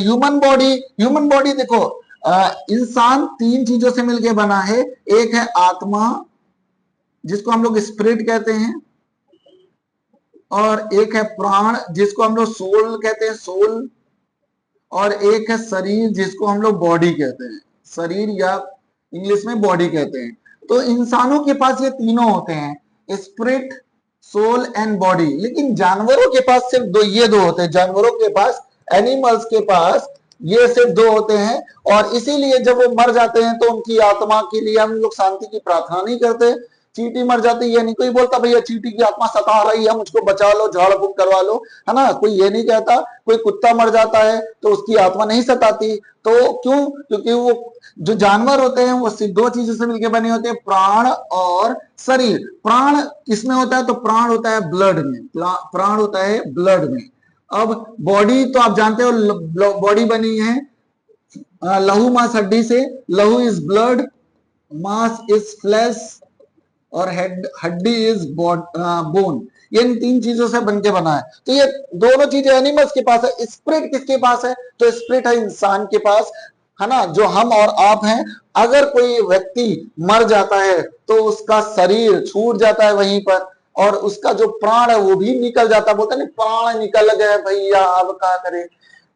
Human body देखो, इंसान तीन चीजों से मिलकर बना है। एक है आत्मा, जिसको हम लोग स्पिरिट कहते हैं, और एक है प्राण, जिसको हम लोग सोल कहते हैं, सोल, और एक है शरीर, जिसको हम लोग बॉडी कहते हैं, शरीर या इंग्लिश में बॉडी कहते हैं। तो इंसानों के पास ये तीनों होते हैं, स्पिरिट, सोल एंड बॉडी। लेकिन जानवरों के पास सिर्फ ये दो होते हैं। जानवरों के पास, एनिमल्स के पास ये सिर्फ दो होते हैं। और इसीलिए जब वो मर जाते हैं तो उनकी आत्मा के लिए हम लोग शांति की प्रार्थना नहीं करते। चींटी मर जाती है, ये नहीं कोई बोलता भैया चींटी की आत्मा सता रही है, मुझको बचा लो, झाड़ फूक करवा लो, है ना, कोई ये नहीं कहता। कोई कुत्ता मर जाता है तो उसकी आत्मा नहीं सताती। तो क्यों? क्योंकि वो जो जानवर होते हैं वो सिर्फ दो चीजों से मिलकर बने होते हैं, प्राण और शरीर। प्राण किसमें होता है? तो प्राण होता है ब्लड में, प्राण होता है ब्लड में। अब बॉडी तो आप जानते हो, बॉडी बनी है लहू मांस हड्डी से। लहू इज ब्लड, मांस इज फ्लैश, और हड्डी इज बोन। ये इन तीन चीजों से बनके बना है। तो ये दोनों चीजें एनिमल्स के पास है। स्पिरिट किसके पास है? तो स्पिरिट है इंसान के पास, है ना, जो हम और आप हैं। अगर कोई व्यक्ति मर जाता है तो उसका शरीर छूट जाता है वहीं पर, और उसका जो प्राण है वो भी निकल जाता है। बोलते हैं प्राण निकल गए भैया, अब क्या करें।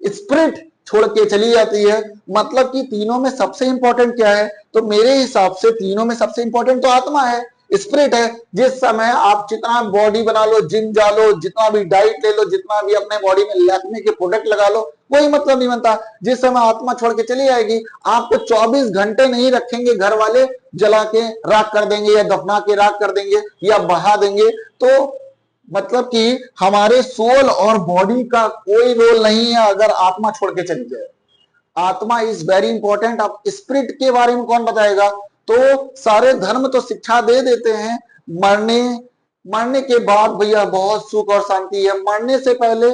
स्पिरिट छोड़ के चली जाती है। मतलब कि तीनों में सबसे इंपॉर्टेंट क्या है? तो मेरे हिसाब से तीनों में सबसे इंपॉर्टेंट तो आत्मा है, स्पिरिट है। जिस समय आप जितना बॉडी बना लो, जिम जा लो, जितना भी डाइट ले लो, जितना भी अपने बॉडी में लैक्मे के प्रोडक्ट लगा लो, कोई मतलब नहीं बनता। जिस समय आत्मा छोड़ के चली जाएगी, आपको 24 घंटे नहीं रखेंगे घर वाले, जला के राख कर देंगे या दफना के राख कर देंगे या बहा देंगे। तो मतलब कि हमारे सोल और बॉडी का कोई रोल नहीं है अगर आत्मा छोड़ के चली जाए। आत्मा इज वेरी इंपॉर्टेंट। अब स्पिरिट के बारे में कौन बताएगा? तो सारे धर्म तो शिक्षा दे देते हैं, मरने के बाद भैया बहुत सुख और शांति है। मरने से पहले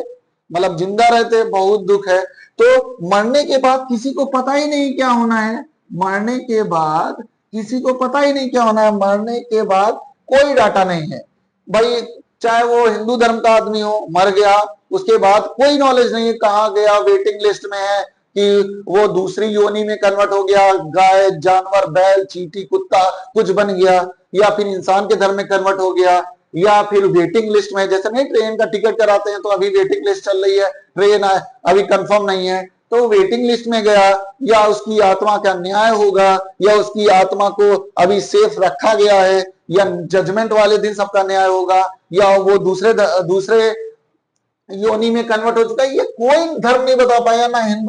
मतलब जिंदा रहते बहुत दुख है। तो मरने के बाद किसी को पता ही नहीं क्या होना है। मरने के बाद किसी को पता ही नहीं क्या होना है। मरने के बाद कोई डाटा नहीं है भाई। चाहे वो हिंदू धर्म का आदमी हो, मर गया, उसके बाद कोई नॉलेज नहीं है कहाँ गया, वेटिंग लिस्ट में है कि वो दूसरी योनि में कन्वर्ट हो गया, गाय, जानवर, बैल, चींटी, कुत्ता कुछ बन गया, या फिर इंसान के धर्म में कन्वर्ट हो गया, या फिर वेटिंग लिस्ट में। जैसे नहीं ट्रेन का टिकट कराते हैं तो अभी वेटिंग लिस्ट चल रही है, ट्रेन अभी कंफर्म नहीं है, तो वेटिंग लिस्ट में गया, या उसकी आत्मा का न्याय होगा, या उसकी आत्मा को अभी सेफ रखा गया है, या जजमेंट वाले दिन सबका न्याय होगा, या वो दूसरे योनि में कन्वर्ट हो चुका है। ये कोई धर्म नहीं बता पाया, ना हिंदू